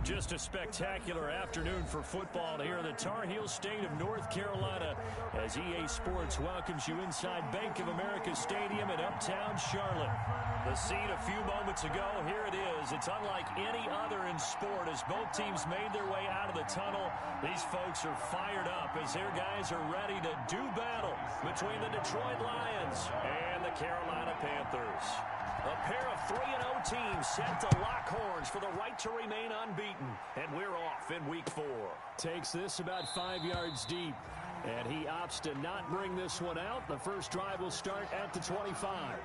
Just a spectacular afternoon for football here in the Tar Heel state of North Carolina as EA Sports welcomes you inside Bank of America Stadium in uptown Charlotte. The scene a few moments ago, here it is. It's unlike any other in sport as both teams made their way out of the tunnel. These folks are fired up as their guys are ready to do battle between the Detroit Lions and the Carolina Panthers. A pair of 3-0 teams set to lock horns for the right to remain unbeaten. And we're off in week 4. Takes this about 5 yards deep. And he opts to not bring this one out. The first drive will start at the 25.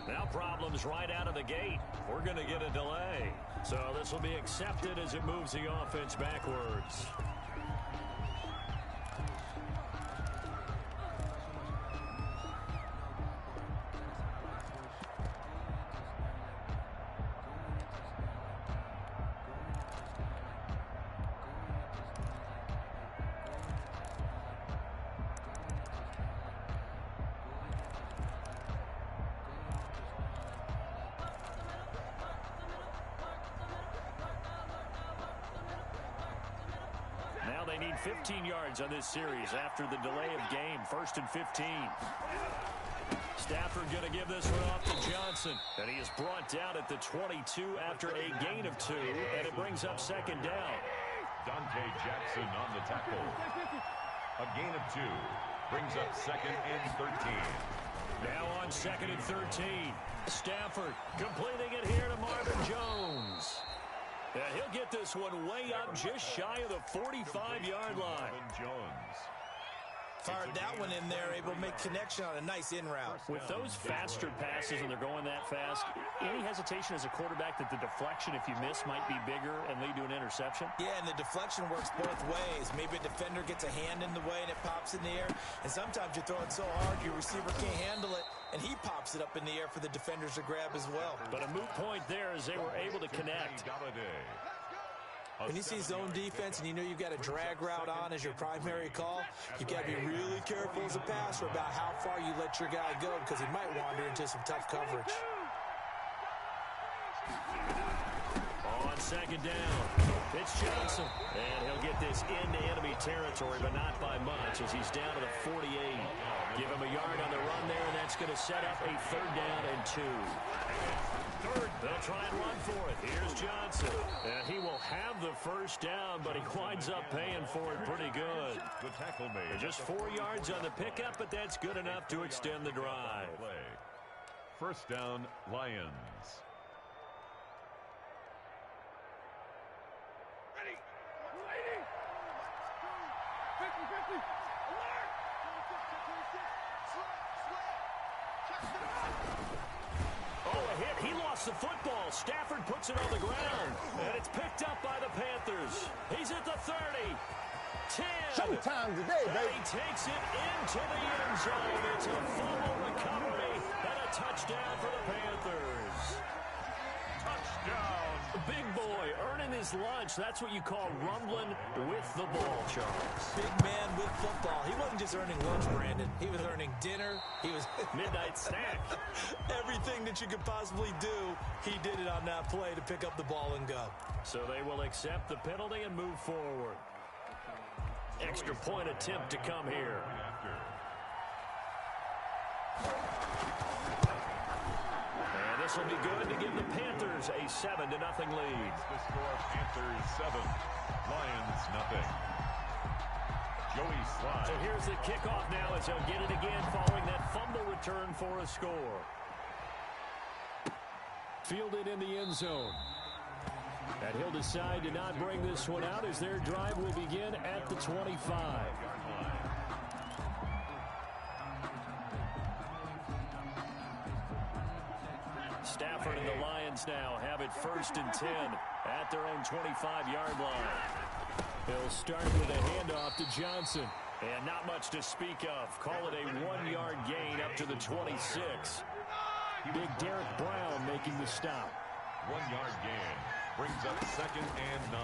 Now problems right out of the gate. We're going to get a delay. So this will be accepted as it moves the offense backwards. They need 15 yards on this series after the delay of game. 1st and 15. Stafford going to give this one off to Johnson. And he is brought down at the 22 after a gain of 2. And it brings up 2nd down. Dante Jackson on the tackle. A gain of 2 brings up 2nd and 13. Now on 2nd and 13. Stafford completing it here to Marvin Jones. Yeah, he'll get this one way up just shy of the 45-yard line. Jones fired that one in there, able to make connection on a nice in route. With those faster passes and they're going that fast, any hesitation as a quarterback that the deflection, if you miss, might be bigger and lead to an interception? Yeah, and the deflection works both ways. Maybe a defender gets a hand in the way and it pops in the air, and sometimes you throw it so hard your receiver can't handle it, and he pops it up in the air for the defenders to grab as well. But a moot point there as they were able to connect. When you see zone defense and you know you've got a drag route on as your primary call, you've got to be really careful as a passer about how far you let your guy go because he might wander into some tough coverage. On 2nd down, it's Johnson. And he'll get this into enemy territory, but not by much as he's down to the 48. Give him a yard on the run there, and that's going to set up a 3rd down and 2. They'll try and run for it. Here's Johnson. And he will have the 1st down, but he winds up paying for it pretty good. The tackle made. Just 4 yards on the pickup, but that's good enough to extend the drive. 1st down, Lions. Ready. Waiting. 50. Alert. Check it out. gets the football. Stafford puts it on the ground, and it's picked up by the Panthers. He's at the 30. 10. Showtime today, baby. And he takes it into the end zone. It's a fumble recovery and a touchdown for the Panthers. Touchdown. Big boy earning his lunch. That's what you call rumbling with the ball, Charles. Big man with football. He wasn't just earning lunch, Brandon. He was earning dinner. He was Midnight snack. everything that you could possibly do. He did it on that play to pick up the ball and go. So they will accept the penalty and move forward. Extra point attempt to come here. And this will be good to give the Panthers a 7-0 lead. The score, Panthers 7, Lions nothing. Joey slides. So here's the kickoff now as he'll get it again following that fumble return for a score. Fielded in the end zone. And he'll decide to not bring this one out as their drive will begin at the 25. Stafford and the Lions now have it 1st and 10 at their own 25-yard line. He'll start with a handoff to Johnson. And not much to speak of. Call it a 1-yard gain up to the 26. Big Derek Brown making the stop. 1-yard gain. Brings up 2nd and 9.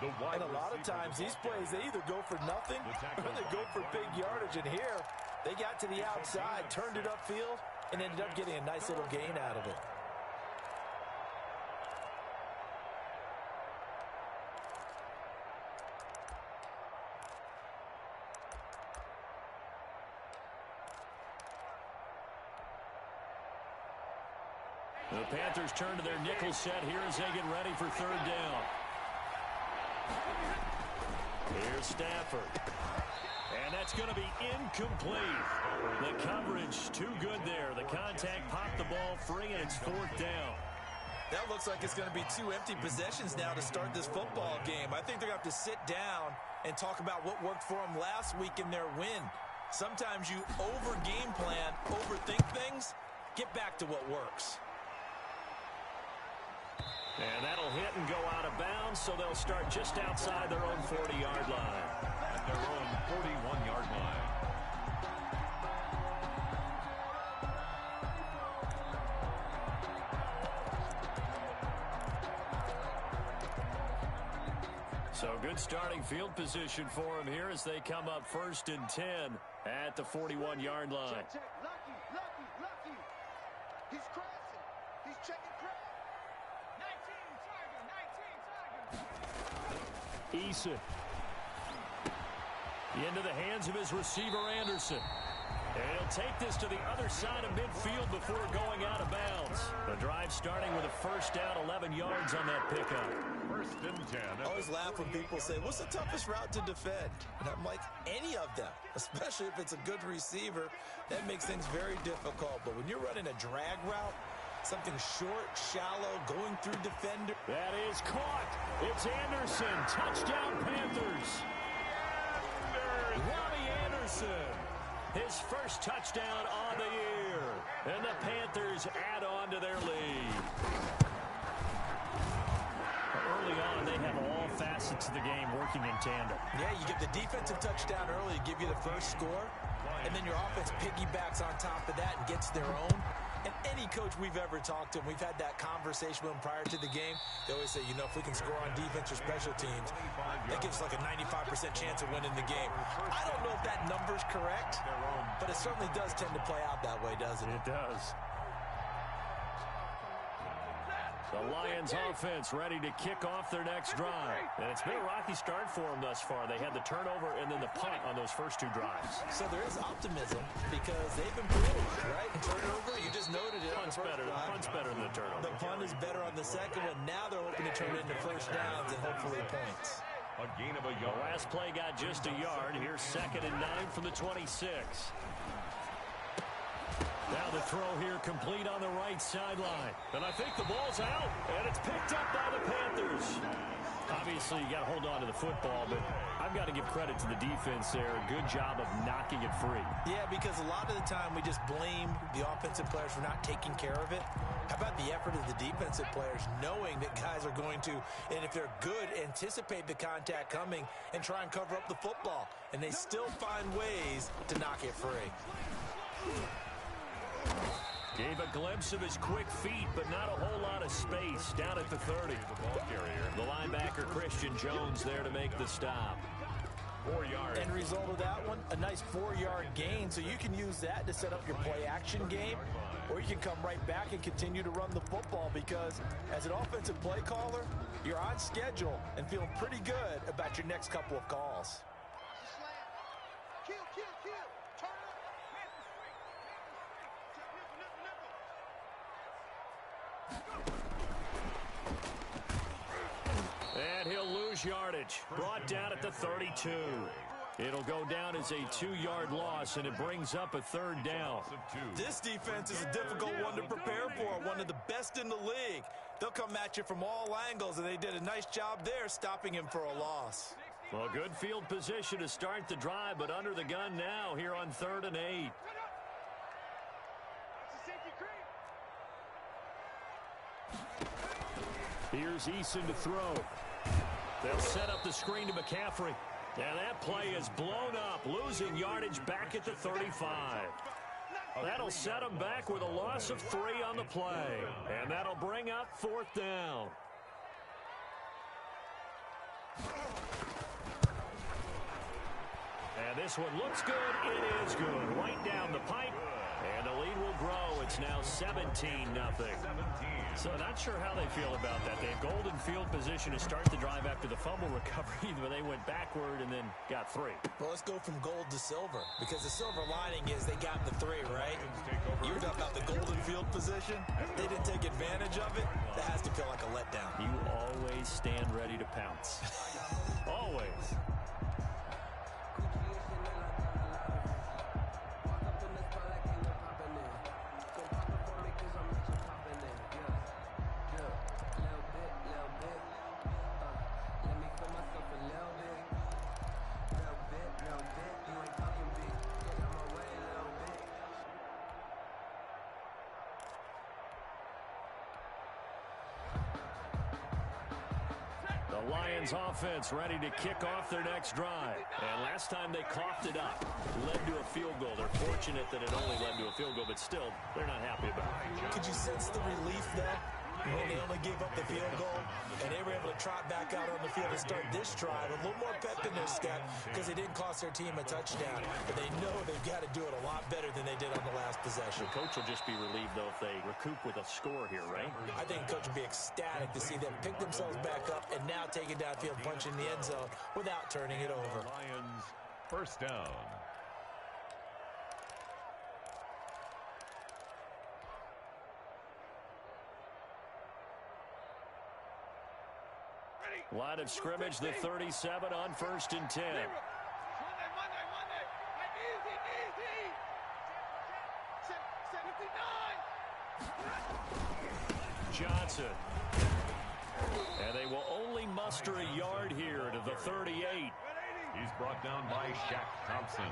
And a lot of times these plays, they either go for nothing or they go for big yardage. And here, they got to the outside, turned it upfield, and ended up getting a nice little gain out of it. The Panthers turn to their nickel set here as they get ready for 3rd down. Here's Stafford. And that's going to be incomplete. The coverage too good there. The contact popped the ball free, and it's 4th down. That looks like it's going to be 2 empty possessions now to start this football game. I think they're going to have to sit down and talk about what worked for them last week in their win. Sometimes you over-game plan, overthink things, get back to what works. And that'll hit and go out of bounds, so they'll start just outside their own 40-yard line. At their own 41-yard line. So good starting field position for them here as they come up 1st and 10 at the 41-yard line. Check. Lucky. He's crossing. He's checking crack. 19 Tiger. Eason. Into the hands of his receiver, Anderson. And he'll take this to the other side of midfield before going out of bounds. The drive starting with a 1st down, 11 yards on that pickup. 1st and 10. I always laugh when people say, what's the toughest route to defend? And I'm like, any of them, especially if it's a good receiver. That makes things very difficult. But when you're running a drag route, something short, shallow, going through defender. That is caught. It's Anderson. Touchdown, Panthers. Robbie Anderson. His 1st touchdown on the year. And the Panthers add on to their lead. Early on, they have all facets of the game working in tandem. Yeah, you get the defensive touchdown early to give you the 1st score. And then your offense piggybacks on top of that and gets their own. And any coach we've ever talked to, and we've had that conversation with them prior to the game, they always say, if we can score on defense or special teams, that gives like a 95% chance of winning the game. I don't know if that number's correct, but it certainly does tend to play out that way, doesn't it? It does. The Lions offense ready to kick off their next drive. And it's been a rocky start for them thus far. They had the turnover and then the punt on those first 2 drives. So there is optimism because they've improved, right? Turnover, you just noted it. Punt's better than the turnover. The punt is better on the second one. Now they're hoping to turn it into 1st downs and hopefully points. A gain of a The yard. last play got just a yard. Here's 2nd and 9 from the 26. Now the throw here complete on the right sideline. And I think the ball's out, and it's picked up by the Panthers. Obviously, you got to hold on to the football, but I've got to give credit to the defense there. Good job of knocking it free. Yeah, because a lot of the time we just blame the offensive players for not taking care of it. How about the effort of the defensive players knowing that guys are going to, and if they're good, anticipate the contact coming and try and cover up the football. And they still find ways to knock it free. Gave a glimpse of his quick feet, but not a whole lot of space down at the 30. The linebacker, Christian Jones, there to make the stop. 4 yards. End result of that one, a nice 4-yard gain. So you can use that to set up your play-action game, or you can come right back and continue to run the football because as an offensive play caller, you're on schedule and feeling pretty good about your next couple of calls. Kill, kill, kill. Turn up. And he'll lose yardage. Brought down at the 32. It'll go down as a 2-yard loss, and it brings up a 3rd down. This defense is a difficult one to prepare for, one of the best in the league. They'll come at you from all angles, and they did a nice job there stopping him for a loss. Well, good field position to start the drive, but under the gun now here on 3rd and 8. Here's Eason to throw. They'll set up the screen to McCaffrey. And that play is blown up, losing yardage back at the 35. That'll set them back with a loss of 3 on the play. And that'll bring up 4th down. And this one looks good. It is good. Right down the pipe. And the lead will grow. It's now 17-0. So not sure how they feel about that. They have golden field position to start the drive after the fumble recovery, but they went backward and then got 3. Well, let's go from gold to silver, because the silver lining is they got the 3, right? You were talking about the golden field position. They didn't take advantage of it. That has to feel like a letdown. You always stand ready to pounce. Always. The Lions offense ready to kick off their next drive. And last time they coughed it up, led to a field goal. They're fortunate that it only led to a field goal, but still, they're not happy about it. Could you sense the relief, though, when they only gave up the field goal? And they were able to trot back out on the field and start this drive. A little more pep in their step because they didn't cost their team a touchdown. But they know they've got to do it a lot better than they did on the last possession. The coach will just be relieved, though, if they recoup with a score here, right? I think the coach will be ecstatic to see them pick themselves back up and now take it downfield, punch in the end zone without turning it over. Lions, 1st down. Line of scrimmage, the 37 on 1st and 10. Johnson. And they will only muster a yard here to the 38. He's brought down by Shaq Thompson.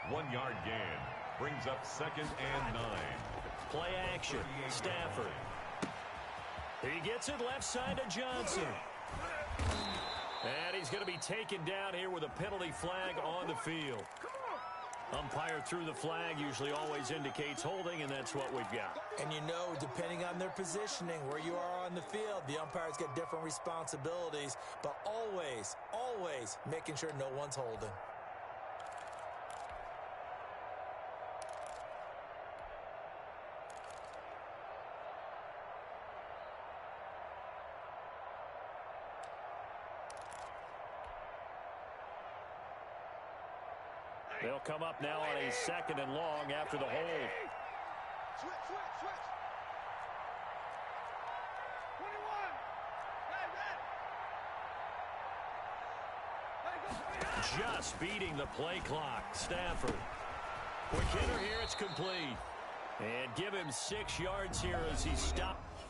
1-yard gain. Brings up 2nd and 9. Play action. Stafford. He gets it left side to Johnson. And he's going to be taken down here with a penalty flag on the field. Umpire threw the flag, usually always indicates holding, and that's what we've got. And you know, depending on their positioning, where you are on the field, the umpires get different responsibilities, but always, always making sure no one's holding. They'll come up now on a 2nd and long after the hold. Switch, switch, switch. 21. Just beating the play clock. Stafford. Quick hitter here. It's complete. And give him 6 yards here as he stopped.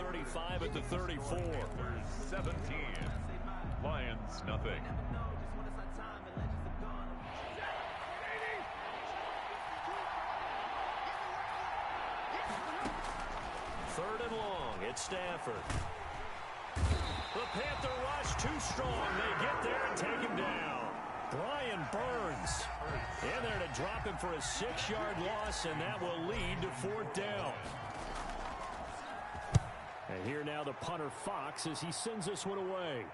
35 at the 34. 17. Lions, nothing. Third and long. It's Stafford. The Panther rush too strong. They get there and take him down. Brian Burns in there to drop him for a 6-yard loss, and that will lead to 4th down. And here now the punter Fox as he sends this one away.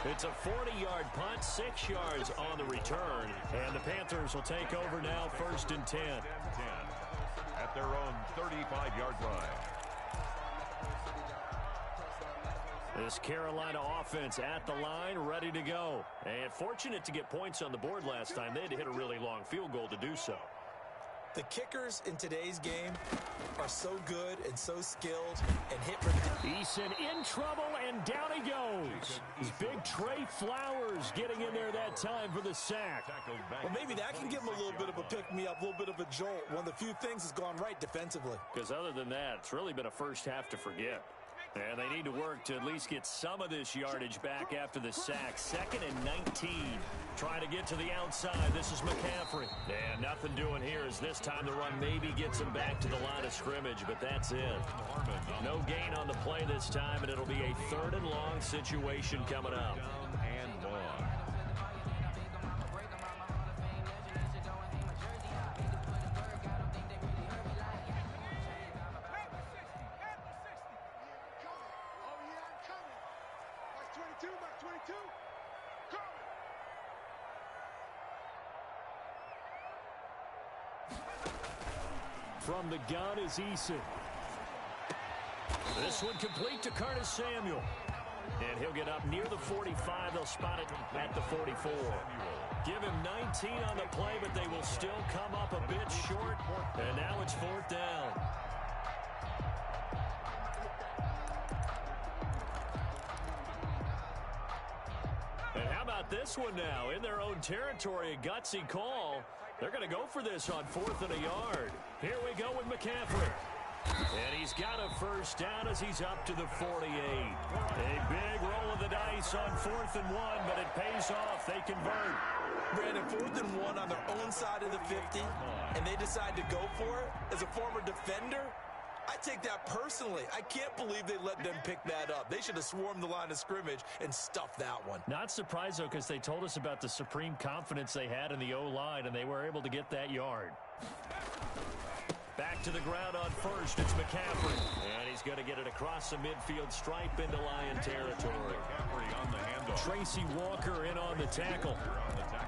It's a 40-yard punt, 6 yards on the return, and the Panthers will take over now, 1st and 10. At their own 35-yard line. This Carolina offense at the line, ready to go. And fortunate to get points on the board last time. They had to hit a really long field goal to do so. The kickers in today's game are so good and so skilled and hit. Eason in trouble, and down he goes. Big Trey Flowers getting in there that time for the sack. Well, maybe that can give him a little bit of a pick-me-up, a little bit of a jolt. One of the few things has gone right defensively. Because other than that, it's really been a first half to forget. And they need to work to at least get some of this yardage back after the sack. 2nd and 19. Trying to get to the outside. This is McCaffrey. And nothing doing here as this time the run maybe gets him back to the line of scrimmage, but that's it. No gain on the play this time, and it'll be a 3rd and long situation coming up. And long. From the gun is Eason. This one complete to Curtis Samuel. And he'll get up near the 45. They'll spot it at the 44. Give him 19 on the play, but they will still come up a bit short. And now it's 4th down. And how about this one now? In their own territory, a gutsy call. They're going to go for this on 4th and a yard. Here we go with McCaffrey. And he's got a 1st down as he's up to the 48. A big roll of the dice on 4th and 1, but it pays off. They convert. Brandon, 4th and 1 on their own side of the 50, and they decide to go for it. As a former defender, I take that personally. I can't believe they let them pick that up. They should have swarmed the line of scrimmage and stuffed that one. Not surprised, though, because they told us about the supreme confidence they had in the O-line, and they were able to get that yard. Back to the ground on 1st. It's McCaffrey. And he's going to get it across the midfield stripe into Lion territory. On the handoff. Tracy Walker in on the tackle.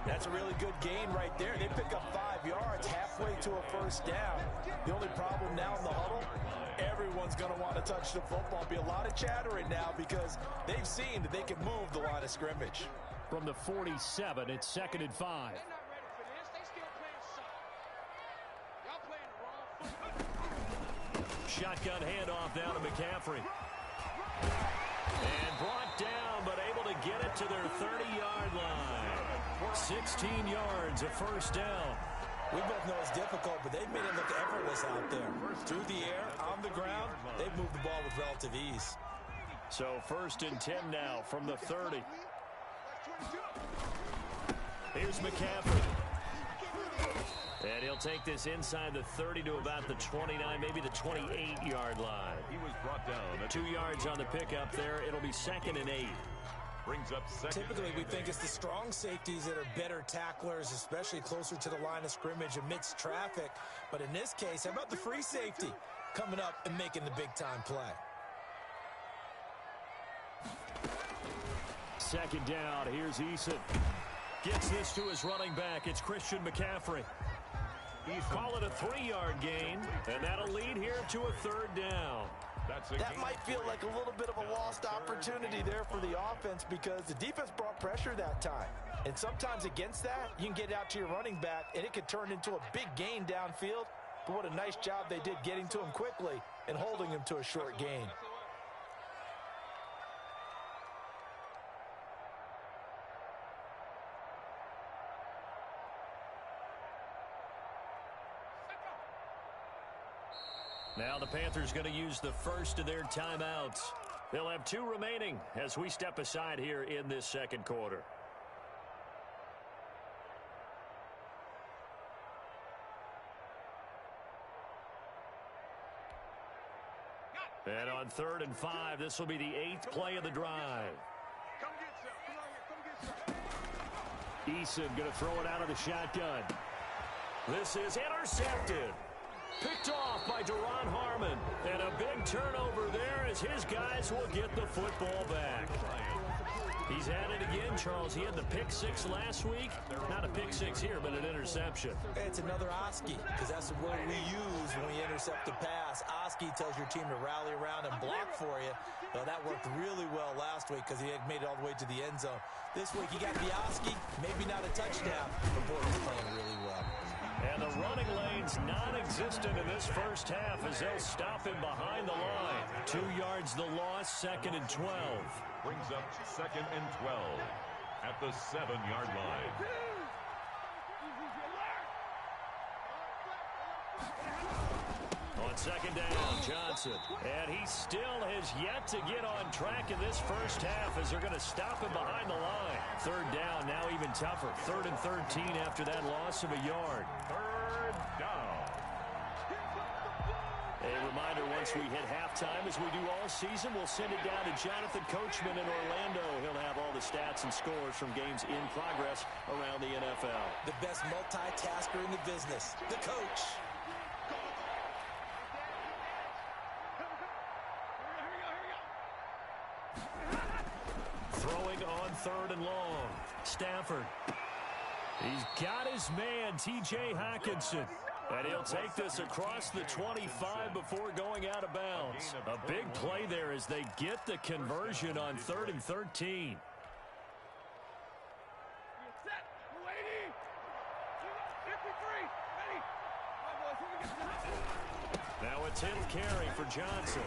That's a really good gain right there. They pick up 5 yards halfway to a 1st down. The only problem now in the huddle, everyone's going to want to touch the football. Be a lot of chattering now because they've seen that they can move the line of scrimmage. From the 47, it's 2nd and 5. Shotgun handoff down to McCaffrey. And brought down, but able to get it to their 30-yard line. 16 yards, a 1st down. We both know it's difficult, but they've made it look effortless out there. Through the air, on the ground, they've moved the ball with relative ease. So 1st and 10 now from the 30. Here's McCaffrey. And he'll take this inside the 30 to about the 29, maybe the 28-yard line. He was brought down. 2 yards on the pickup there. It'll be 2nd and 8. Brings up 2nd. Typically, we think it's the strong safeties that are better tacklers, especially closer to the line of scrimmage amidst traffic. But in this case, how about the free safety coming up and making the big-time play? 2nd down. Here's Eason. Gets this to his running back. It's Christian McCaffrey. Call it a 3-yard gain, and that'll lead here to a 3rd down. That might feel like a little bit of a lost opportunity there for the offense because the defense brought pressure that time. And sometimes against that, you can get out to your running back, and it could turn into a big gain downfield. But what a nice job they did getting to him quickly and holding him to a short gain. Now the Panthers going to use the first of their timeouts. They'll have 2 remaining as we step aside here in this second quarter. And on 3rd and 5, this will be the 8th play of the drive. Come get some. Come on here. Come get some. Eason going to throw it out of the shotgun. This is intercepted. Picked off by Duron Harmon. And a big turnover there as his guys will get the football back. He's at it again, Charles. He had the pick 6 last week. Not a pick 6 here, but an interception. It's another Oski, because that's the word we use when we intercept a pass. Oski tells your team to rally around and block for you. Well, that worked really well last week because he had made it all the way to the end zone. This week he got the Oski, maybe not a touchdown, but boy, he's playing really well. And the running lane's non-existent in this first half as they'll stop him behind the line. 2 yards the loss, 2nd and 12. Brings up 2nd and 12 at the 7-yard line. On 2nd down, Johnson. And he still has yet to get on track in this first half as they're going to stop him behind the line. 3rd down, now even tougher. 3rd and 13 after that loss of a yard. 3rd down. A reminder, once we hit halftime, as we do all season, we'll send it down to Jonathan Coachman in Orlando. He'll have all the stats and scores from games in progress around the NFL. The best multitasker in the business, the coach. Throwing on 3rd and long. Stafford. He's got his man, T.J. Hockenson. And he'll take this across the 25 before going out of bounds. A big play there as they get the conversion on 3rd and 13. Now a 10th carry for Johnson.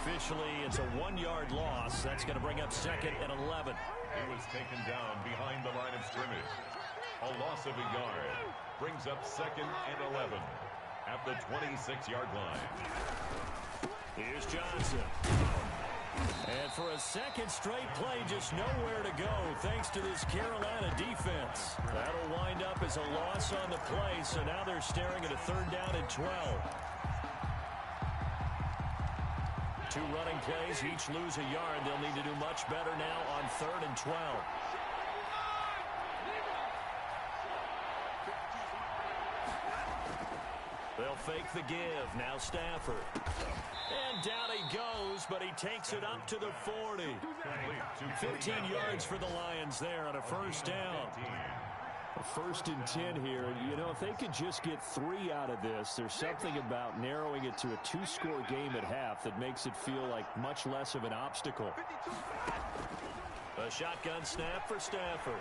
Officially, it's a 1-yard loss. That's going to bring up 2nd and 11. He was taken down behind the line of scrimmage. A loss of a yard brings up 2nd and 11 at the 26-yard line. Here's Johnson. And for a second straight play, just nowhere to go thanks to this Carolina defense. That'll wind up as a loss on the play, so now they're staring at a 3rd down and 12. 2 running plays, each lose a yard. They'll need to do much better now on 3rd and 12. They'll fake the give. Now Stafford. And down he goes, but he takes it up to the 40. 15 yards for the Lions there on a 1st down. A 1st and 10 here. You know, if they could just get 3 out of this, there's something about narrowing it to a 2-score game at half that makes it feel like much less of an obstacle. A shotgun snap for Stafford.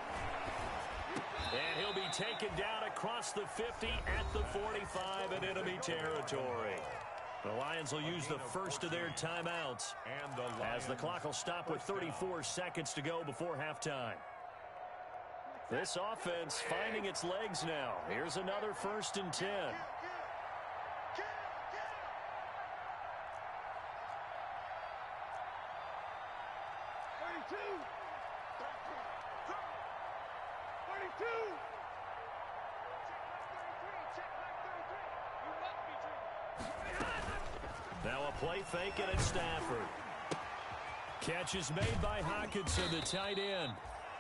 And he'll be taken down across the 50 at the 45 in enemy territory. The Lions will use the first of their timeouts as the clock will stop with 34 seconds to go before halftime. This offense finding its legs now. Here's another 1st and 10. Now a play fake and it's Stafford. Catch is made by Hockenson, the tight end.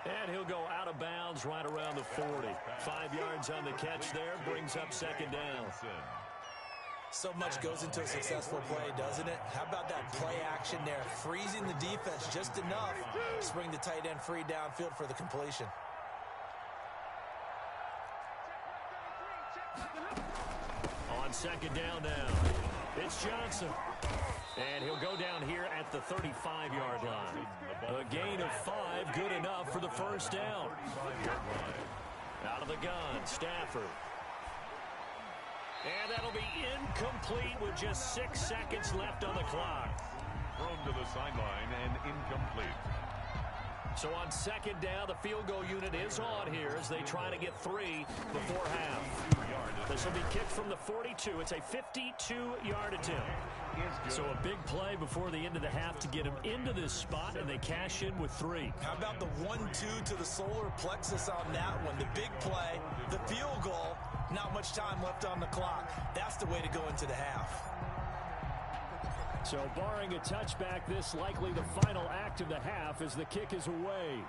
And he'll go out of bounds right around the 40. 5 yards on the catch there, brings up 2nd down. So much goes into a successful play, doesn't it? How about that play action there? Freezing the defense just enough to bring the tight end free downfield for the completion. On 2nd down now, it's Johnson. And he'll go down here at the 35-yard line. A gain of 5, good enough for the 1st down. Out of the gun, Stafford. And that'll be incomplete with just 6 seconds left on the clock. Thrown to the sideline and incomplete. So on second down, the field goal unit is on here as they try to get 3 before half. This will be kicked from the 42. It's a 52-yard attempt. So a big play before the end of the half to get them into this spot, and they cash in with 3. How about the 1-2 to the solar plexus on that one? The big play, the field goal, not much time left on the clock. That's the way to go into the half. So barring a touchback, this likely the final act of the half as the kick is away.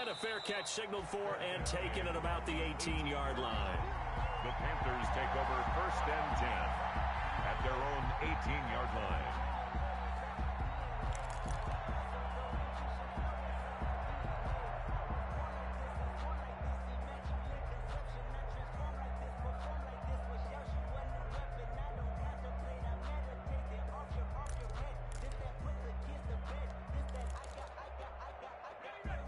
And a fair catch signaled for and taken at about the 18-yard line. The Panthers take over 1st and 10 at their own 18-yard line.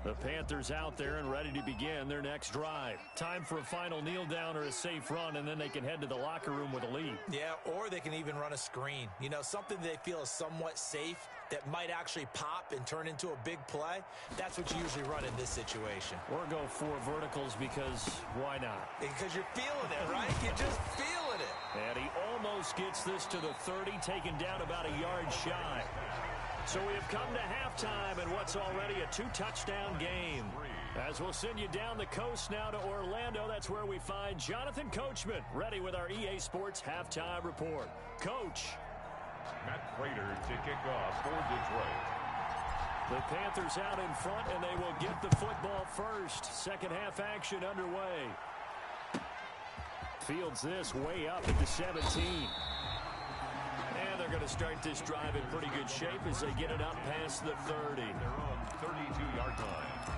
The Panthers out there and ready to begin their next drive. Time for a final kneel down or a safe run, and then they can head to the locker room with a lead. Yeah, or they can even run a screen. You know, something they feel is somewhat safe that might actually pop and turn into a big play. That's what you usually run in this situation. Or go 4 verticals because why not? Because you're feeling it, right? You're just feeling it. And he almost gets this to the 30, taken down about a yard shy. So we have come to halftime in what's already a 2-touchdown game. As we'll send you down the coast now to Orlando, that's where we find Jonathan Coachman, ready with our EA Sports Halftime Report. Coach. Matt Prater to kick off for Detroit. The Panthers out in front, and they will get the football first. Second half action underway. Fields this way up at the 17. And they're going to start this drive in pretty good shape as they get it up past the 30. Their own 32-yard line.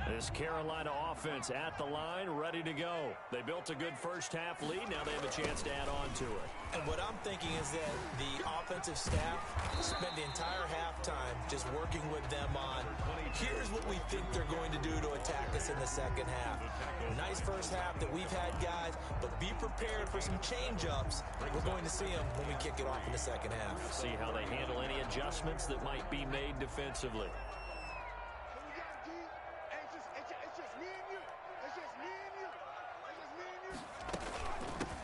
This Carolina offense at the line, ready to go. They built a good first half lead. Now they have a chance to add on to it. And what I'm thinking is that the offensive staff spent the entire halftime just working with them on, here's what we think they're going to do to attack us in the second half. Nice first half that we've had, guys, but be prepared for some change-ups. We're going to see them when we kick it off in the second half. See how they handle any adjustments that might be made defensively.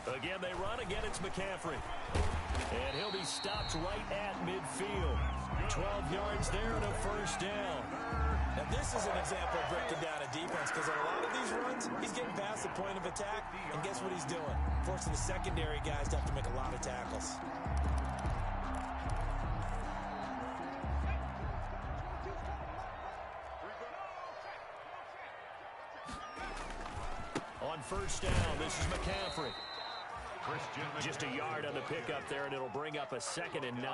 Again, they run. Again, it's McCaffrey. And he'll be stopped right at midfield. 12 yards there and a first down. Now, this is an example of breaking down a defense because on a lot of these runs, he's getting past the point of attack, and guess what he's doing? Forcing the secondary guys to have to make a lot of tackles. On first down, this is McCaffrey. Just a yard on the pickup there, and it'll bring up a 2nd and 9.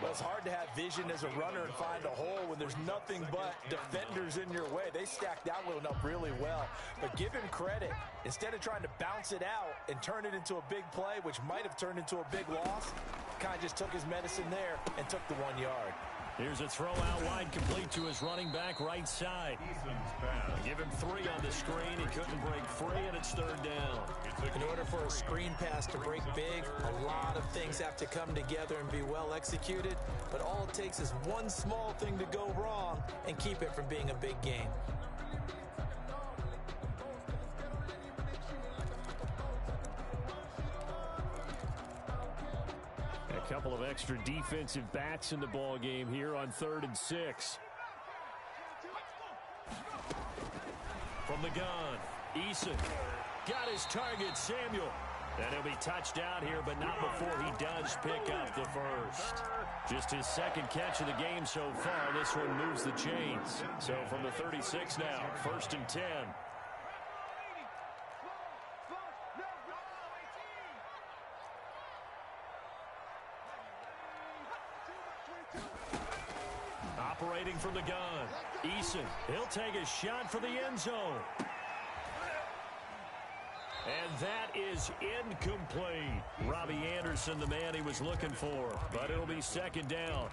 Well, it's hard to have vision as a runner and find a hole when there's nothing but defenders in your way. They stacked that one up really well. But give him credit. Instead of trying to bounce it out and turn it into a big play, which might have turned into a big loss, kind of just took his medicine there and took the 1 yard. Here's a throw out wide, complete to his running back right side. Give him 3 on the screen. He couldn't break free, and it's 3rd down. In order for a screen pass to break big, a lot of things have to come together and be well executed. But all it takes is one small thing to go wrong and keep it from being a big game. A couple of extra defensive backs in the ball game here on 3rd and 6. From the gun, Eason got his target, Samuel. And he'll be touched out here, but not before he does pick up the first. Just his 2nd catch of the game so far. This one moves the chains. So from the 36 now, 1st and 10. Operating from the gun, Eason. He'll take a shot for the end zone. And that is incomplete. Robbie Anderson, the man he was looking for. But it'll be 2nd down.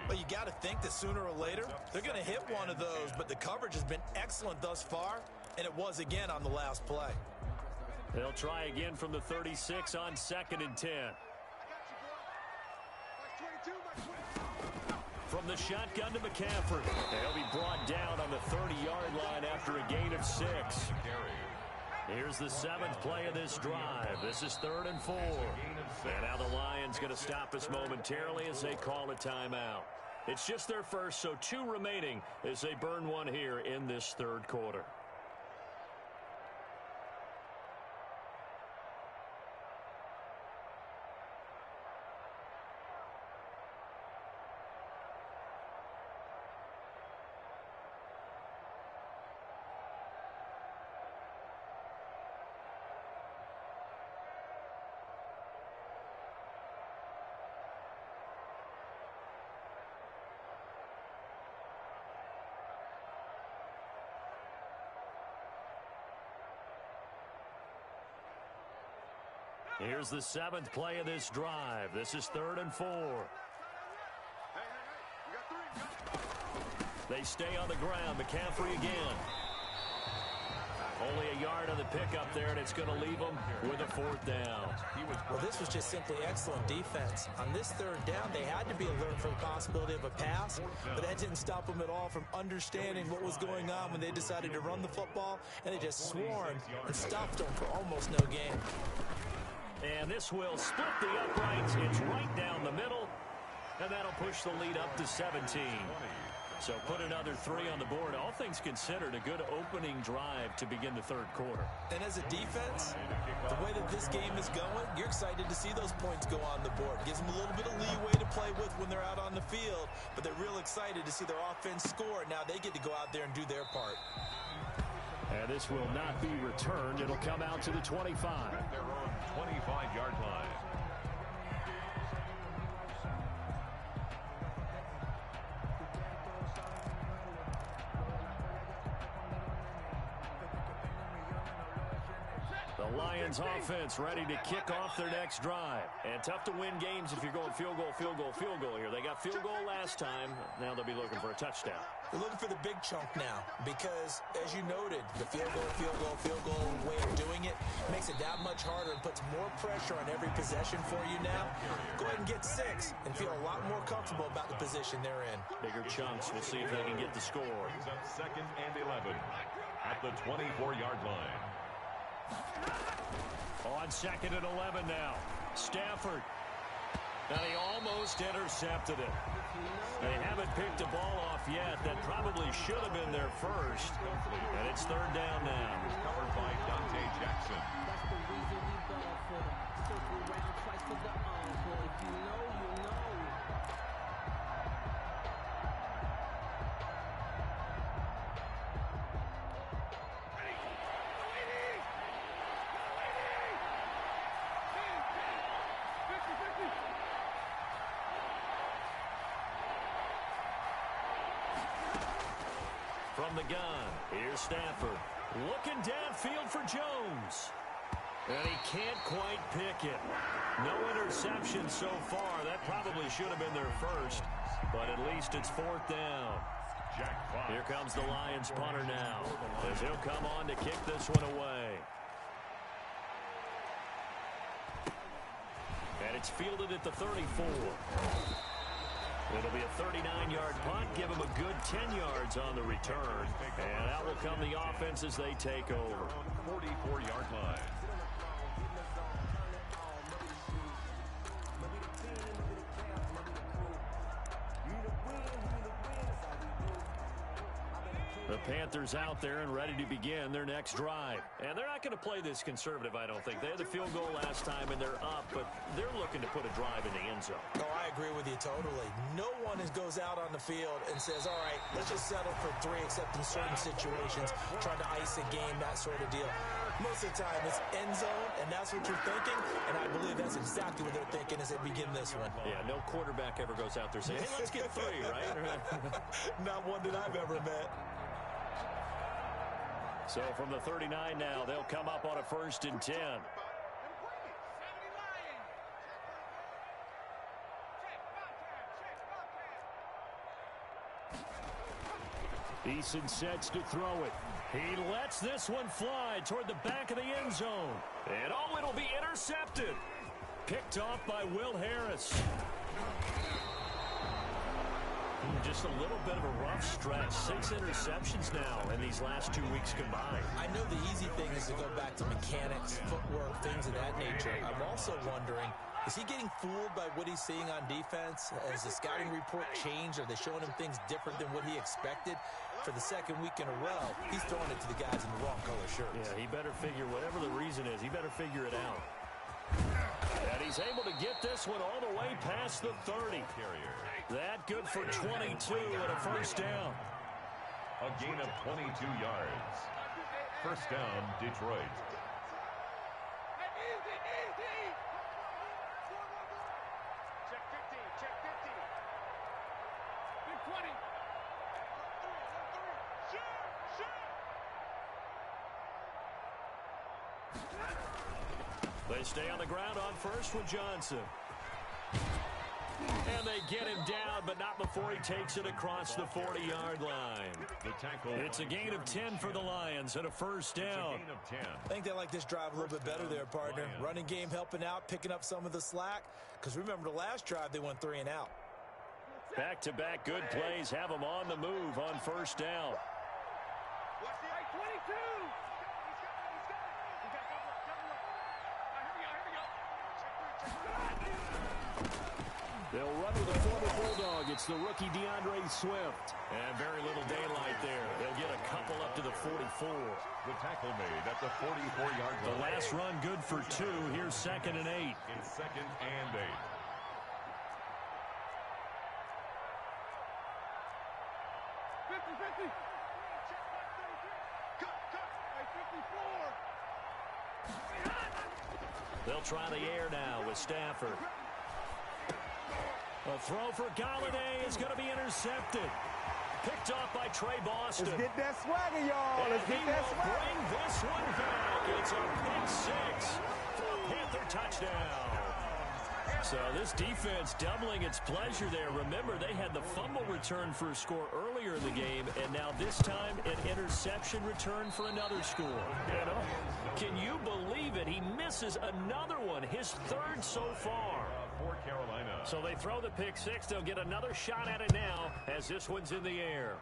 Well, you got to think that sooner or later, they're going to hit one of those. But the coverage has been excellent thus far, and it was again on the last play. They'll try again from the 36 on 2nd and 10. From the shotgun to McCaffrey. They'll be brought down on the 30-yard line after a gain of 6. Here's the 7th play of this drive. This is 3rd and 4. And now the Lions going to stop us momentarily as they call a timeout. It's just their first, so 2 remaining as they burn one here in this 3rd quarter. Here's the 7th play of this drive. This is 3rd and 4. They stay on the ground. McCaffrey again. Only a yard on the pickup there, and it's going to leave them with a 4th down. Well, this was just simply excellent defense. On this 3rd down, they had to be alert for the possibility of a pass, but that didn't stop them at all from understanding what was going on when they decided to run the football, and they just swarmed and stopped them for almost no gain. And this will split the uprights. It's right down the middle, and that'll push the lead up to 17. So put another 3 on the board. All things considered, a good opening drive to begin the 3rd quarter. And as a defense, the way that this game is going, you're excited to see those points go on the board. Gives them a little bit of leeway to play with when they're out on the field, but they're real excited to see their offense score. Now they get to go out there and do their part. And this will not be returned. It'll come out to the 25. Their own 25-yard line. The Lions offense ready to kick off their next drive. And tough to win games if you're going field goal, field goal, field goal here. They got field goal last time. Now they'll be looking for a touchdown. They're looking for the big chunk now because, as you noted, the field goal way of doing it makes it that much harder and puts more pressure on every possession for you now. Go ahead and get 6 and feel a lot more comfortable about the position they're in. Bigger chunks. We'll see if they can get the score. Brings up 2nd and 11 at the 24-yard line. On 2nd and 11 now. Stafford. And he almost intercepted it. They haven't picked a ball off yet. That probably should have been their first. And it's 3rd down now. Covered by Dante Jackson. That's the reason we ball for them. Circle around twice for the encore. If you know, you know. From the gun, here's Stafford. Looking downfield for Jones. And he can't quite pick it. No interception so far. That probably should have been their first. But at least it's 4th down. Here comes the Lions punter now, as he'll come on to kick this one away. And it's fielded at the 34. It'll be a 39-yard punt. Give him a good 10 yards on the return. And out will come the offense as they take over. 44-yard line. The Panthers out there and ready to begin their next drive. And they're not going to play this conservative, I don't think. They had the field goal last time, and they're up, but they're looking to put a drive in the end zone. Oh, I agree with you totally. No one goes out on the field and says, all right, let's just settle for 3, except in certain situations, trying to ice a game, that sort of deal. Most of the time, it's end zone, and that's what you're thinking, and I believe that's exactly what they're thinking as they begin this one. Yeah, no quarterback ever goes out there saying, hey, let's get 3, right? Not one that I've ever met. So from the 39 now, they'll come up on a 1st and 10. Eason sets to throw it. He lets this one fly toward the back of the end zone. And oh, it'll be intercepted. Picked off by Will Harris. Just a little bit of a rough stretch. 6 interceptions now in these last 2 weeks combined. I know the easy thing is to go back to mechanics, footwork, things of that nature. I'm also wondering, is he getting fooled by what he's seeing on defense? Has the scouting report changed? Are they showing him things different than what he expected? For the second week in a row, he's throwing it to the guys in the wrong color shirts. Yeah, he better figure, whatever the reason is, he better figure it out. And he's able to get this one all the way past the 30. That good for 22 and a first down. A gain of 22 yards. First down, Detroit. Check 50, check 50. Big 20. Shoot! They stay on the ground on first with Johnson. And they get him down, but not before he takes it across the 40-yard line. The tackle. It's a gain of 10 for the Lions and a first down. Gain of 10. I think they like this drive a little bit better there, partner. Running game helping out, picking up some of the slack. Because remember, the last drive, they went 3 and out. Back-to-back good plays have them on the move on first down. Watch the 22! They'll run with a former Bulldog. It's the rookie DeAndre Swift. And very little daylight there. They'll get a couple up to the 44. The tackle made at the 44-yard line. The last run good for 2. Here's 2nd and 8. It's 2nd and 8. They'll try the air now with Stafford. A throw for Galladay is going to be intercepted. Picked off by Trey Boston. Let's get that swagger, y'all. Let's get that swagger. Bring this one back. It's a pick 6 for a Panther touchdown. So this defense doubling its pleasure there. Remember, they had the fumble return for a score earlier in the game, and now this time an interception return for another score. You know, can you believe it? He misses another one, his 3rd so far. For Carolina. So they throw the pick 6. They'll get another shot at it now as this one's in the air.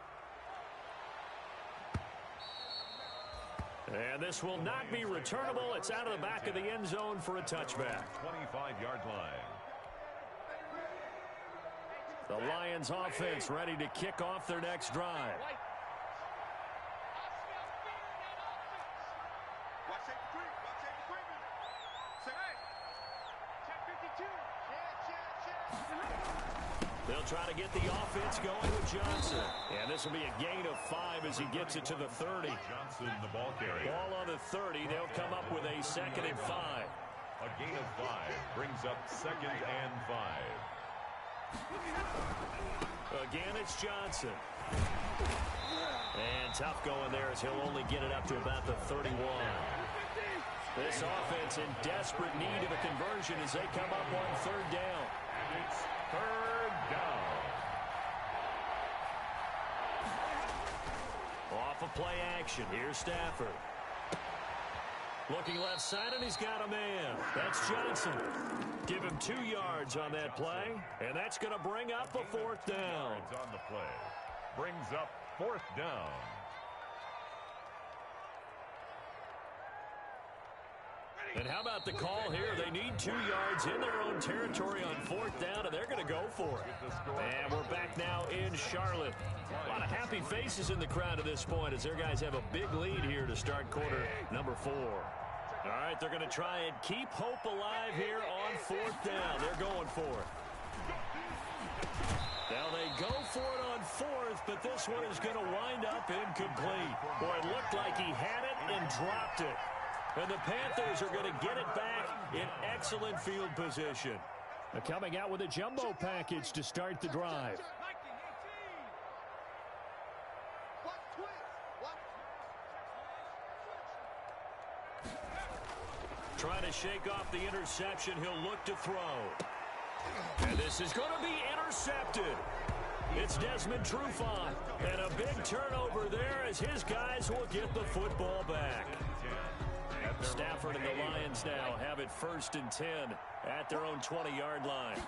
And this will not be returnable. It's out of the back of the end zone for a touchback. 25-yard line. The Lions offense ready to kick off their next drive. They'll try to get the offense going with Johnson. And this will be a gain of 5 as he gets it to the 30. Johnson, the ball carrier. Ball on the 30. They'll come up with a 2nd and 5. A gain of 5 brings up 2nd and 5. Again, it's Johnson. And tough going there as he'll only get it up to about the 31. This offense in desperate need of a conversion as they come up on 3rd down. It's 3rd down. Off of play action. Here's Stafford. Looking left side, and he's got a man. That's Johnson. Give him 2 yards on that play, and that's going to bring up a 4th down. Yards on the play. Brings up 4th down. And how about the call here? They need 2 yards in their own territory on 4th down, and they're going to go for it. And we're back now in Charlotte. A lot of happy faces in the crowd at this point as their guys have a big lead here to start quarter number 4. All right, they're going to try and keep hope alive here on 4th down. They're going for it. Now they go for it on 4th, but this one is going to wind up incomplete. Boy, it looked like he had it and dropped it. And the Panthers are going to get it back in excellent field position. They're coming out with a jumbo package to start the drive. Trying to shake off the interception. He'll look to throw. And this is going to be intercepted. It's Desmond Trufant. And a big turnover there as his guys will get the football back. Stafford and the Lions now have it 1st and 10 at their own 20-yard line.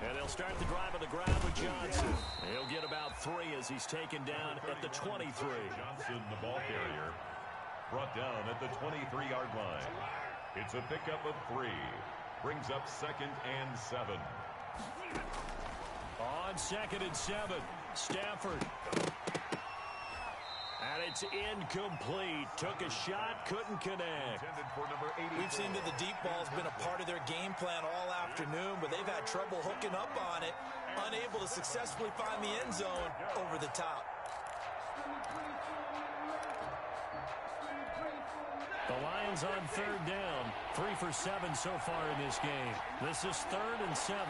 And they'll start the drive on the ground with Johnson. He'll get about 3 as he's taken down at the 23. Johnson, the ball carrier, brought down at the 23-yard line. It's a pickup of 3. Brings up 2nd and 7. On 2nd and 7, Stafford. And it's incomplete. Took a shot, couldn't connect. We've seen that the deep ball's been a part of their game plan all afternoon, but they've had trouble hooking up on it, unable to successfully find the end zone over the top. The Lions on 3rd down. 3 for 7 so far in this game. This is 3rd and 7.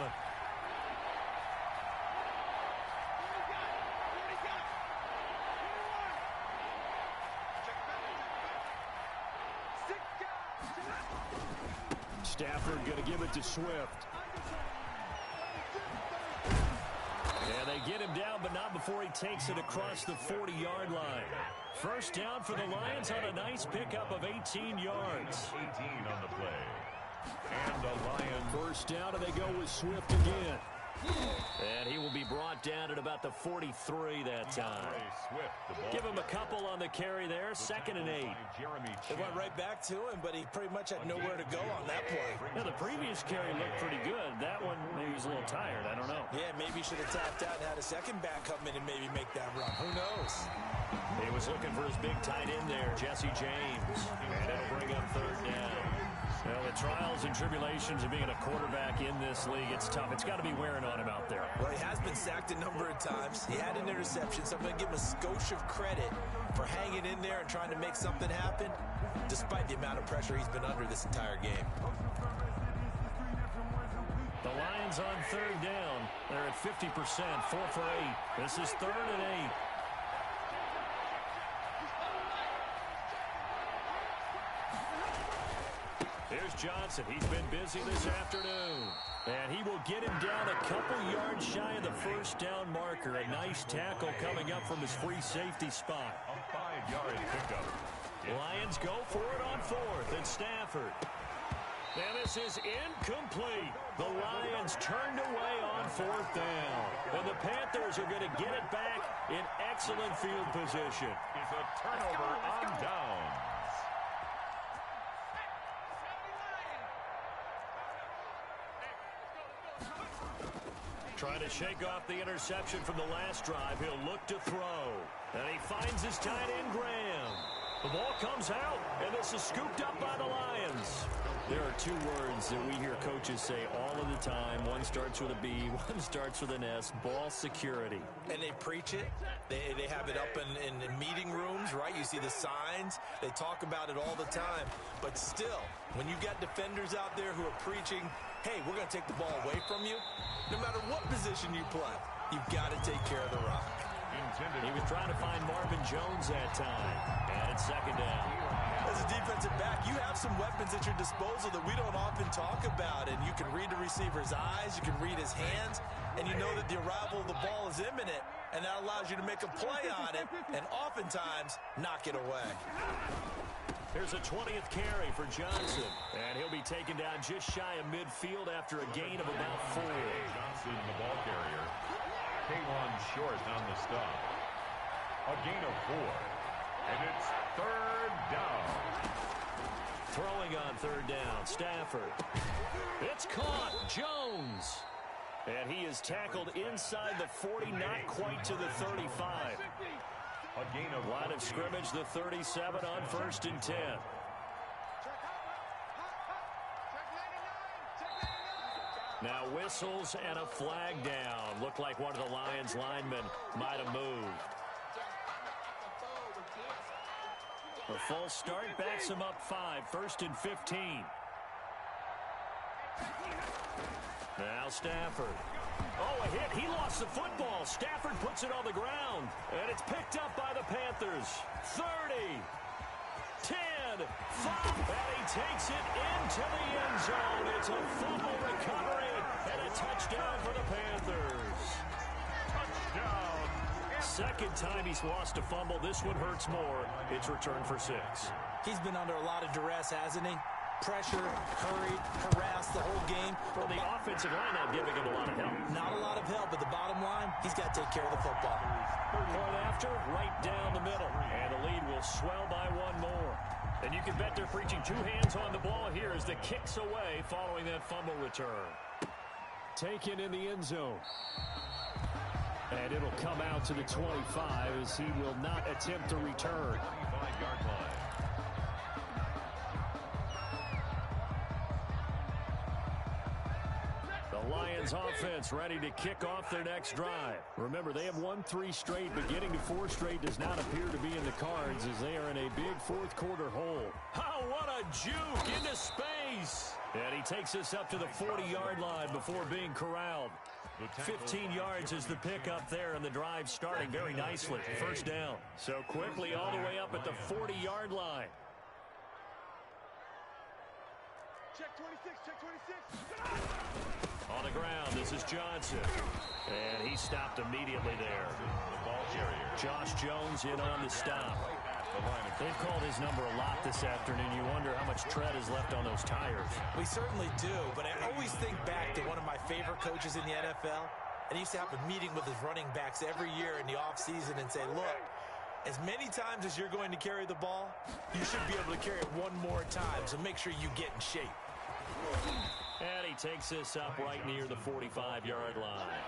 Stafford going to give it to Swift. And they get him down, but not before he takes it across the 40-yard line. 1st down for the Lions on a nice pickup of 18 yards. 18 on the play. And the Lions. 1st down, and they go with Swift again. And he will be brought down at about the 43 that time. Give him a couple on the carry there. 2nd and 8. It went right back to him, but he pretty much had nowhere to go on that play. Now, the previous carry looked pretty good. That one, maybe he was a little tired. I don't know. Yeah, maybe he should have tapped out and had a second back come in and maybe make that run. Who knows? He was looking for his big tight end there, Jesse James. And it'll bring up 3rd down. Well, the trials and tribulations of being a quarterback in this league, it's tough. It's got to be wearing on him out there. Well, he has been sacked a number of times. He had an interception, so I'm going to give him a skosh of credit for hanging in there and trying to make something happen, despite the amount of pressure he's been under this entire game. The Lions on 3rd down. They're at 50%, 4 for 8. This is 3rd and 8. Here's Johnson. He's been busy this afternoon. And he will get him down a couple yards shy of the 1st down marker. A nice tackle coming up from his free safety spot. A 5-yard pickup. Lions go for it on 4th. And Stafford. And this is incomplete. The Lions turned away on 4th down. And the Panthers are going to get it back in excellent field position. It's a turnover on downs. Trying to shake off the interception from the last drive. He'll look to throw. And he finds his tight end, Graham. The ball comes out, and this is scooped up by the Lions. There are 2 words that we hear coaches say all of the time. One starts with a B, one starts with an S. Ball security. And they preach it. They have it up in meeting rooms, right? You see the signs. They talk about it all the time. But still, when you got defenders out there who are preaching, hey, we're going to take the ball away from you, no matter what position you play, you've got to take care of the rock. He was trying to find Marvin Jones that time. And it's 2nd down. As a defensive back, you have some weapons at your disposal that we don't often talk about. And you can read the receiver's eyes, you can read his hands, and you know that the arrival of the ball is imminent. And that allows you to make a play on it and oftentimes knock it away. Here's a 20th carry for Johnson. And he'll be taken down just shy of midfield after a gain of about 4. Johnson, the ball carrier. K1 short on the stop. A gain of 4. And it's 3rd down. Throwing on 3rd down, Stafford. It's caught, Jones. And he is tackled inside the 40, not quite to the 35. A gain of line of scrimmage, the 37 on 1st and 10. Now whistles and a flag down. Looked like one of the Lions linemen might have moved. The full start backs him up 5, 1st and 15. Now Stafford. Oh, a hit. He lost the football. Stafford puts it on the ground. And it's picked up by the Panthers. 30, 10, 5. And he takes it into the end zone. It's a fumble recovery and a touchdown for the Panthers. Second time he's lost a fumble. This one hurts more. It's returned for 6. He's been under a lot of duress, hasn't he? Pressure, hurried, harassed the whole game. Well, the offensive line not giving him a lot of help. Not a lot of help, but the bottom line, he's got to take care of the football. Point after, right down the middle. And the lead will swell by 1 more. And you can bet they're preaching 2 hands on the ball here as the kick's away following that fumble return. Taken in the end zone. And it'll come out to the 25 as he will not attempt to return. 25-yard line. The Lions offense ready to kick off their next drive. Remember, they have won 3 straight, but getting to 4 straight does not appear to be in the cards as they are in a big fourth-quarter hole. Oh, what a juke into space! And he takes us up to the 40-yard line before being corralled. 15 yards is the pickup there, and the drive starting very nicely. First down. So quickly all the way up at the 40-yard line. Check 26, check 26. On the ground, this is Johnson. And he stopped immediately there. The ball carrier. Josh Jones in on the stop. They've called his number a lot this afternoon. You wonder how much tread is left on those tires. We certainly do, but I always think back to one of my favorite coaches in the NFL. And he used to have a meeting with his running backs every year in the offseason and say, look, as many times as you're going to carry the ball, you should be able to carry it 1 more time, so make sure you get in shape. And he takes this up right near the 45-yard line.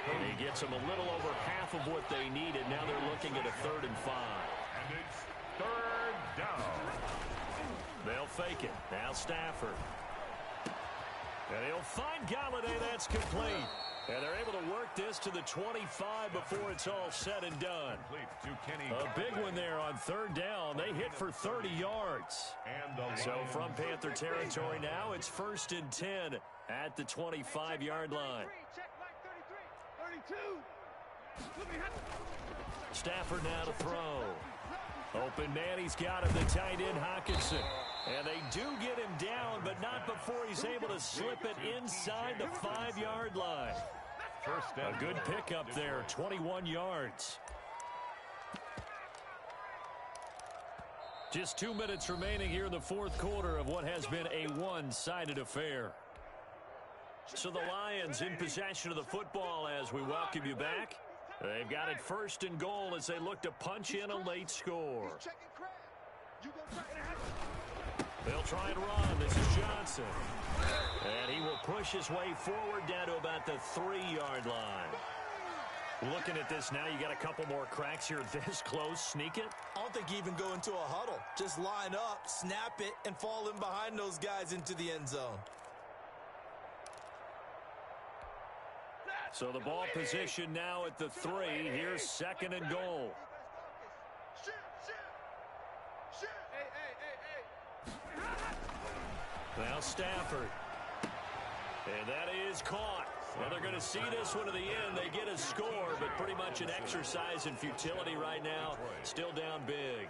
And he gets them a little over half of what they needed. Now they're looking at a 3rd and 5. And it's 3rd down. They'll fake it. Now Stafford. And he'll find Galladay. That's complete. And they're able to work this to the 25 before it's all said and done. A big one there on 3rd down. They hit for 30 yards. So from Panther territory now, it's 1st and 10 at the 25-yard line. Check like 33, 32. Stafford now to throw. Open man, he's got him, the tight end Hockenson. And they do get him down, but not before he's able to slip it inside the 5-yard line. A good pickup there, 21 yards. Just 2 minutes remaining here in the 4th quarter of what has been a one-sided affair. So the Lions in possession of the football as we welcome you back. They've got it 1st and goal as they look to punch in a late score. They'll try and run. This is Johnson. And he will push his way forward down to about the 3-yard line. Looking at this now, you got a couple more cracks here this close. Sneak it. I don't think you even go into a huddle. Just line up, snap it, and fall in behind those guys into the end zone. So the ball position now at the 3. Here's 2nd and goal. Now Stafford. And that is caught. Well, they're going to see this one to the end. They get a score, but pretty much an exercise in futility right now. Still down big.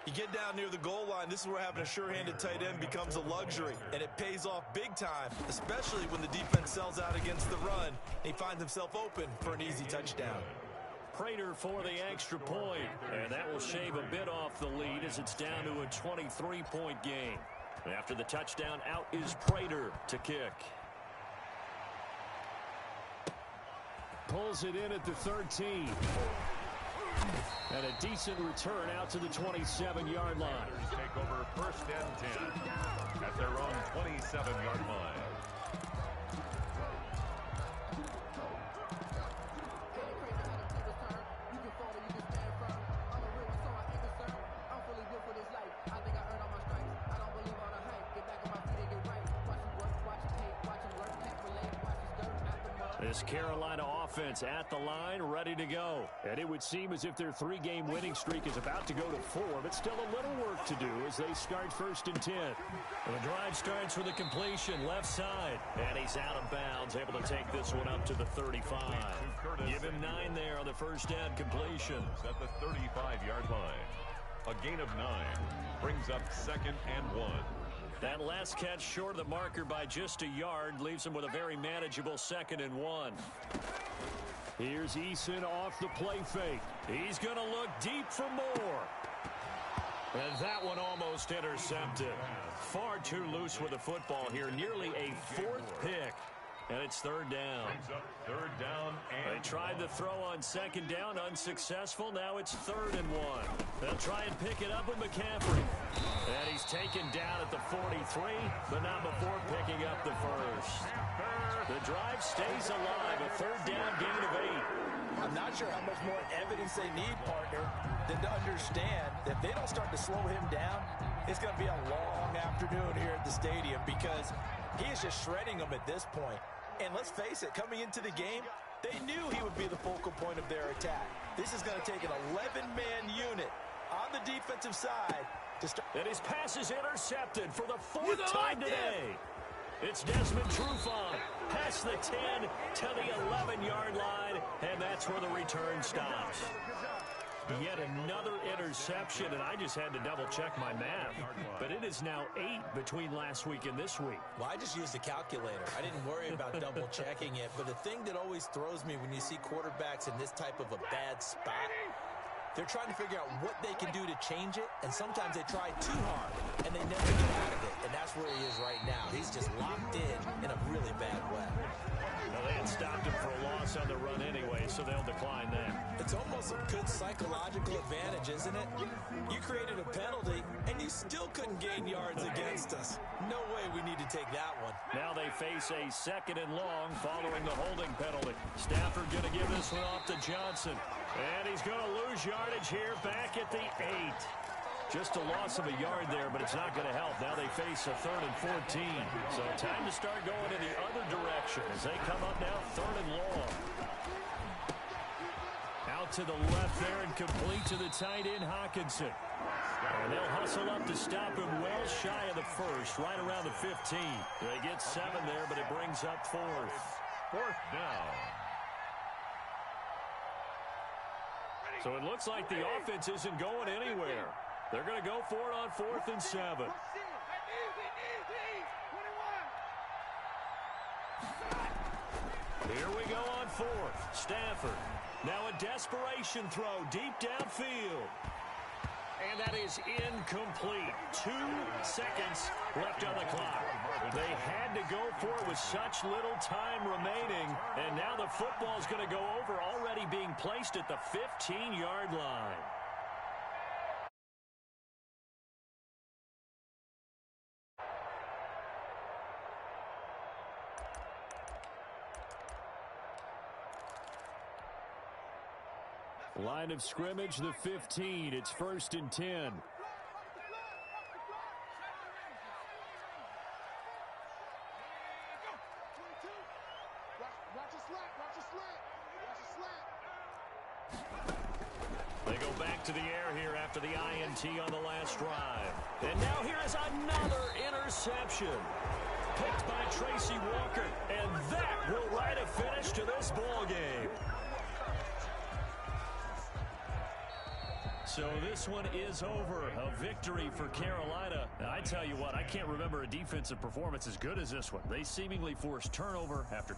You get down near the goal line, this is where having a sure-handed tight end becomes a luxury, and it pays off big time, especially when the defense sells out against the run, and he finds himself open for an easy touchdown. Prater for the extra point, and that will shave a bit off the lead as it's down to a 23-point game. After the touchdown, out is Prater to kick. Pulls it in at the 13. And a decent return out to the 27-yard line. Take over 1st and 10 at their own 27-yard line. This Carolina offense at the line, ready to go. And it would seem as if their 3-game winning streak is about to go to 4, but still a little work to do as they start 1st and 10. And the drive starts with a completion left side. And he's out of bounds, able to take this one up to the 35. Give him 9 there on the 1st down completion. At the 35-yard line. A gain of 9 brings up 2nd and 1. That last catch short of the marker by just a yard leaves him with a very manageable 2nd and 1. Here's Eason off the play fake. He's going to look deep for more. And that one almost intercepted. Far too loose with the football here. Nearly a fourth pick. And it's third down. Third down. They tried the throw on second down. Unsuccessful. Now it's 3rd and 1. They'll try and pick it up with McCaffrey. And he's taken down at the 43, but not before picking up the first. The drive stays alive. A 3rd down gain of 8. I'm not sure how much more evidence they need, partner, than to understand that if they don't start to slow him down, it's going to be a long afternoon here at the stadium because he is just shredding them at this point. And let's face it, coming into the game, they knew he would be the focal point of their attack. This is going to take an 11-man unit on the defensive side to start. And his pass is intercepted for the 4th time today. It's Desmond Trufant past the 10 to the 11-yard line, and that's where the return stops. Yet another interception, and I just had to double-check my math. But it is now 8 between last week and this week. Well, I just used a calculator. I didn't worry about double-checking it. But the thing that always throws me when you see quarterbacks in this type of a bad spot, they're trying to figure out what they can do to change it, and sometimes they try too hard, and they never get out of it. And that's where he is right now. He's just locked in a really bad way. Well, they had stopped him for a loss on the run anyway, so they'll decline that. It's almost a good psychological advantage, isn't it? You created a penalty, and you still couldn't gain yards against us. No way we need to take that one. Now they face a 2nd and long following the holding penalty. Stafford going to give this one off to Johnson. And he's going to lose yardage here back at the 8. Just a loss of a yard there, but it's not going to help. Now they face a 3rd and 14. So time to start going in the other direction as they come up now 3rd and long. Out to the left there and complete to the tight end, Hawkinson. And they'll hustle up to stop him well shy of the first, right around the 15. They get 7 there, but it brings up 4th. 4th down. So it looks like the offense isn't going anywhere. They're going to go for it on 4th and 7. Here we go on 4th. Stafford. Now a desperation throw deep downfield. And that is incomplete. 2 seconds left on the clock. They had to go for it with such little time remaining. And now the football is going to go over, already being placed at the 15-yard line. Line of scrimmage, the 15. It's 1st and 10. They go back to the air here after the INT on the last drive. And now here is another interception. Picked by Tracy Walker. And that will write a finish to this ball game. So this one is over. A victory for Carolina. I tell you what, I can't remember a defensive performance as good as this one. They seemingly forced turnover after